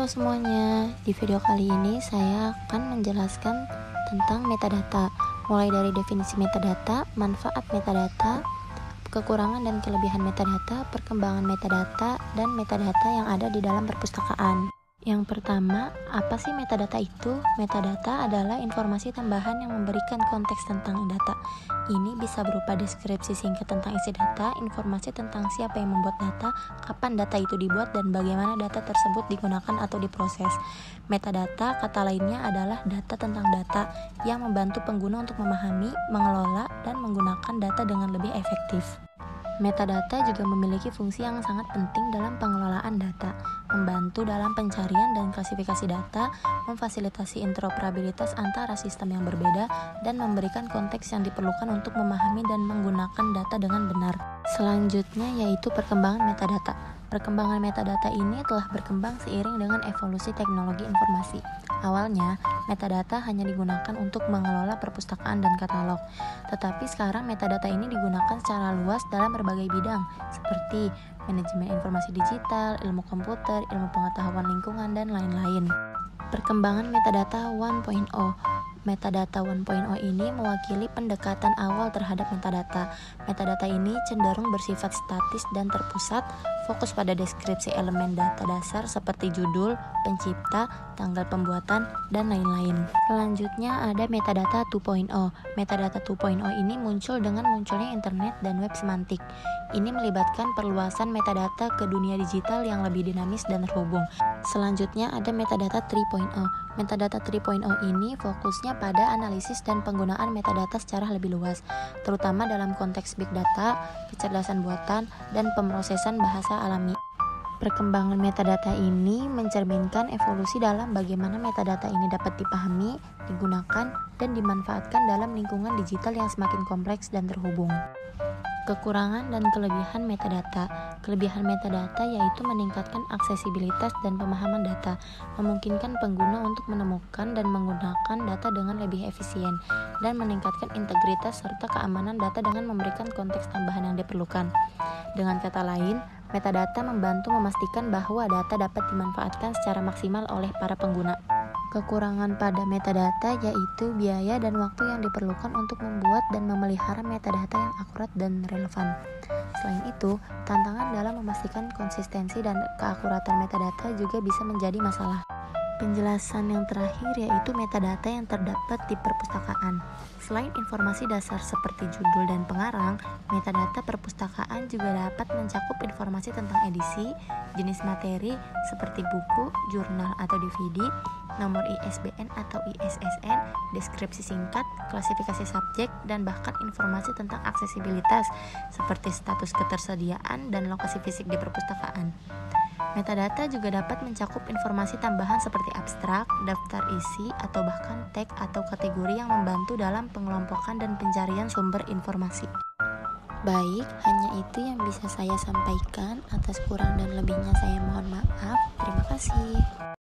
Halo semuanya, di video kali ini saya akan menjelaskan tentang metadata, mulai dari definisi metadata, manfaat metadata, kekurangan dan kelebihan metadata, perkembangan metadata, dan metadata yang ada di dalam perpustakaan. Yang pertama, apa sih metadata itu? Metadata adalah informasi tambahan yang memberikan konteks tentang data. Ini bisa berupa deskripsi singkat tentang isi data, informasi tentang siapa yang membuat data, kapan data itu dibuat, dan bagaimana data tersebut digunakan atau diproses. Metadata, kata lainnya, adalah data tentang data yang membantu pengguna untuk memahami, mengelola, dan menggunakan data dengan lebih efektif. Metadata juga memiliki fungsi yang sangat penting dalam pengelolaan data, membantu dalam pencarian dan klasifikasi data, memfasilitasi interoperabilitas antara sistem yang berbeda, dan memberikan konteks yang diperlukan untuk memahami dan menggunakan data dengan benar. Selanjutnya yaitu perkembangan metadata. Perkembangan metadata ini telah berkembang seiring dengan evolusi teknologi informasi. Awalnya, metadata hanya digunakan untuk mengelola perpustakaan dan katalog. Tetapi sekarang metadata ini digunakan secara luas dalam berbagai bidang, seperti manajemen informasi digital, ilmu komputer, ilmu pengetahuan lingkungan, dan lain-lain. Perkembangan metadata 1.0. Metadata 1.0 ini mewakili pendekatan awal terhadap metadata. Metadata ini cenderung bersifat statis dan terpusat, fokus pada deskripsi elemen data dasar seperti judul, pencipta, tanggal pembuatan, dan lain-lain. Selanjutnya ada metadata 2.0. Metadata 2.0 ini muncul dengan munculnya internet dan web semantik. Ini melibatkan perluasan metadata ke dunia digital yang lebih dinamis dan terhubung. Selanjutnya ada metadata 3.0. Metadata 3.0 ini fokusnya pada analisis dan penggunaan metadata secara lebih luas, terutama dalam konteks big data, kecerdasan buatan, dan pemrosesan bahasa alami. Perkembangan metadata ini mencerminkan evolusi dalam bagaimana metadata ini dapat dipahami, digunakan, dan dimanfaatkan dalam lingkungan digital yang semakin kompleks dan terhubung. Kekurangan dan kelebihan metadata. Kelebihan metadata yaitu meningkatkan aksesibilitas dan pemahaman data, memungkinkan pengguna untuk menemukan dan menggunakan data dengan lebih efisien, dan meningkatkan integritas serta keamanan data dengan memberikan konteks tambahan yang diperlukan. Dengan kata lain, metadata membantu memastikan bahwa data dapat dimanfaatkan secara maksimal oleh para pengguna. Kekurangan pada metadata yaitu biaya dan waktu yang diperlukan untuk membuat dan memelihara metadata yang akurat dan relevan. Selain itu, tantangan dalam memastikan konsistensi dan keakuratan metadata juga bisa menjadi masalah. Penjelasan yang terakhir yaitu metadata yang terdapat di perpustakaan. Selain informasi dasar seperti judul dan pengarang, metadata perpustakaan juga dapat mencakup informasi tentang edisi, jenis materi seperti buku, jurnal atau DVD, nomor ISBN atau ISSN, deskripsi singkat, klasifikasi subjek, dan bahkan informasi tentang aksesibilitas seperti status ketersediaan dan lokasi fisik di perpustakaan. Metadata juga dapat mencakup informasi tambahan seperti abstrak, daftar isi, atau bahkan tag atau kategori yang membantu dalam pengelompokan dan pencarian sumber informasi. Baik, hanya itu yang bisa saya sampaikan. Atas kurang dan lebihnya saya mohon maaf. Terima kasih.